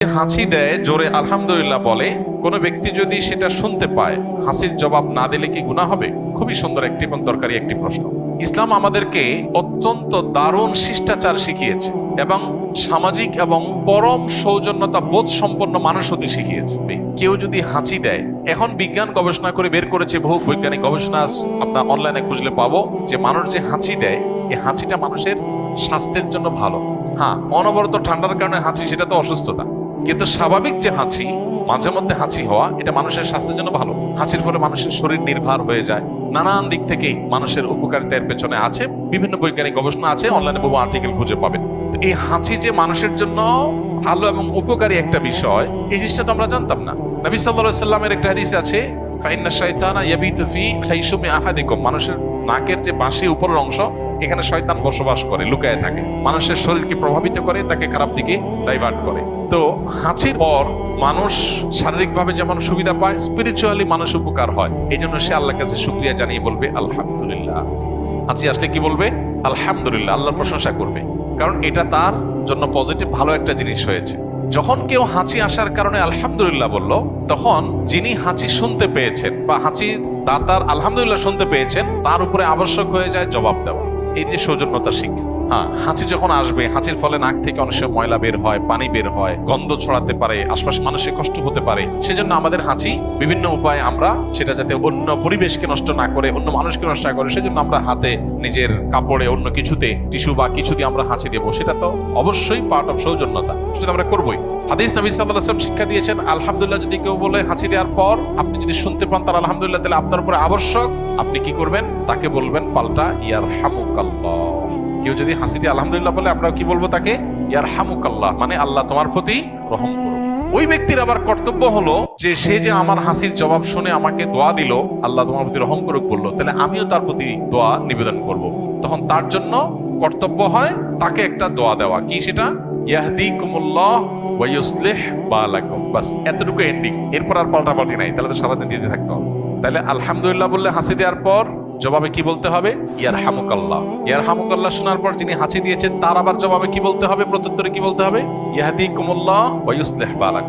হাসি দেয়, জোরে আলহামদুলিল্লাহ বলে, কোন ব্যক্তি যদি সেটা শুনতে পায়, হাসির জবাব না দিলে কি গুনাহ হবে? খুবই সুন্দর একটি এবং দরকারি একটি প্রশ্ন। ইসলাম আমাদেরকে অত্যন্ত দারুণ শিষ্টাচার শিখিয়েছে এবং সামাজিক এবং পরম সৌজন্যতা বোধ সম্পন্ন মানুষ হতে শিখিয়েছে। কেউ যদি হাসি দেয়, এখন বিজ্ঞান গবেষণা করে বের করেছে, বহু বৈজ্ঞানিক গবেষণা আপনার অনলাইনে খুঁজলে পাবো, যে মানুষ যে হাসি দেয়, এই হাসিটা মানুষের স্বাস্থ্যের জন্য ভালো। হ্যাঁ, অনবরত ঠান্ডার কারণে হাসি, সেটা তো অসুস্থতা, কিন্তু স্বাভাবিক যে হাসি, মাঝে মধ্যে হাসি হওয়া, এটা মানুষের স্বাস্থ্যের জন্য ভালো। হাসির ফলে মানুষের শরীর নির্ভর হয়ে যায়, নানান দিক থেকে মানুষের উপকারিতার পেছনে আছে, বিভিন্ন বৈজ্ঞানিক গবেষণা আছে, অনলাইনে বহু আর্টিকেল খুঁজে পাবেন। এই হাসি যে মানুষের জন্য ভালো এবং উপকারী একটা বিষয়, এই জিনিসটা তো আমরা জানতাম না। নবী সাল্লাল্লাহু আলাইহি ওয়াসাল্লামের একটা হাদিস আছে, ফাইন্না শাইতানা ইয়াবিতু ফি খাইশুমি আহাদিকুম, মানুষের নাকের যে বাঁশি উপরের অংশ, এখানে শয়তান বসবাস করে, লুকায় থাকে, মানুষের শরীরকে প্রভাবিত করে, তাকে খারাপ দিকে ডাইভার্ট করে। তো হাসির পর মানুষ শারীরিকভাবে যেমন সুবিধা পায়, স্পিরিচুয়ালি মানুষ উপকার হয়। এই জন্য সে আল্লাহর কাছে শুকরিয়া জানিয়ে বলবে আলহামদুলিল্লাহ। হাসি আসলে কি বলবে? আলহামদুলিল্লাহ, আল্লাহর প্রশংসা করবে, কারণ এটা তার জন্য পজিটিভ ভালো একটা জিনিস হয়েছে। যখন কেউ হাঁচি আসার কারণে আলহামদুলিল্লাহ বলল, তখন যিনি হাঁচি শুনতে পেয়েছেন বা হাঁচির দাতার আলহামদুলিল্লাহ শুনতে পেয়েছেন, তার উপরে আবশ্যক হয়ে যায় জবাব দেওয়া। এই যে সৌজন্যতা শিক্ষা। হ্যাঁ, হাঁচি যখন আসবে, হাঁচির ফলে নাক থেকে অনেক সময় ময়লা বের হয়, পানি বের হয়, গন্ধ ছড়াতে পারে, আশপাশে মানুষের কষ্ট হতে পারে। সেজন্য আমাদের হাঁচি বিভিন্ন উপায়ে আমরা সেটা যাতে অন্য পরিবেশকে নষ্ট না করে, অন্য মানুষকে নষ্ট না করে, সেজন্য আমরা হাতে, নিজের কাপড়ে, অন্য কিছুতে, টিস্যু বা কিছু দিয়ে আমরা হাঁচি দেবো। সেটা তো অবশ্যই পার্ট অফ সৌজন্যতা, সেটা আমরা করবোই। হাদিস নবী সাল্লাল্লাহু আলাইহি ওয়াসাল্লাম শিক্ষা দিয়েছেন, আলহামদুলিল্লাহ যদি কেউ বলে হাঁচি দেওয়ার পর, আপনি যদি শুনতে পান তার আলহামদুলিল্লাহ, তাহলে আপনার উপরে আবশ্যক, আপনি কি করবেন? তাকে বলবেন পাল্টা ইয়ারহামুকাল্লাহ। কেউ যদি হাসি দিয়ে আলহামদুলিল্লাহ বলে, আমরা কি বলবো তাকে? ইয়ারহামুকাল্লাহ, মানে আল্লাহ তোমার প্রতি রহম করুন। ওই ব্যক্তির আবার কর্তব্য হলো যে, সে যে আমার হাসির জবাব শুনে আমাকে দোয়া দিল, আল্লাহ তোমার প্রতি রহম করুক বললো, তাহলে আমিও তার প্রতি দোয়া নিবেদন করব। তখন তার জন্য কর্তব্য হয় তাকে একটা দোয়া দেওয়া। কি সেটা? ইয়াহদিকুমুল্লাহ ওয়া ইউসলিহ বালাকুম। বাস এতটুকু এন্ডিং, এরপর আর পাল্টাপাল্টি নাই, তাহলে তো সারাদিন দিতে থাকতে হবে। তাহলে আলহামদুলিল্লাহ বললে হাসি দেওয়ার পর জবাবে কি বলতে হবে? ইয়ারহামুকাল্লাহ। ইয়ারহামুকাল্লাহ শোনার পর যিনি হাসি দিয়েছেন, তার আবার জবাবে কি বলতে হবে? প্রত্যুত্তরে কি বলতে হবে? ইয়াহদিকুমুল্লাহ ওয়া ইউসলিহ বালাকুম।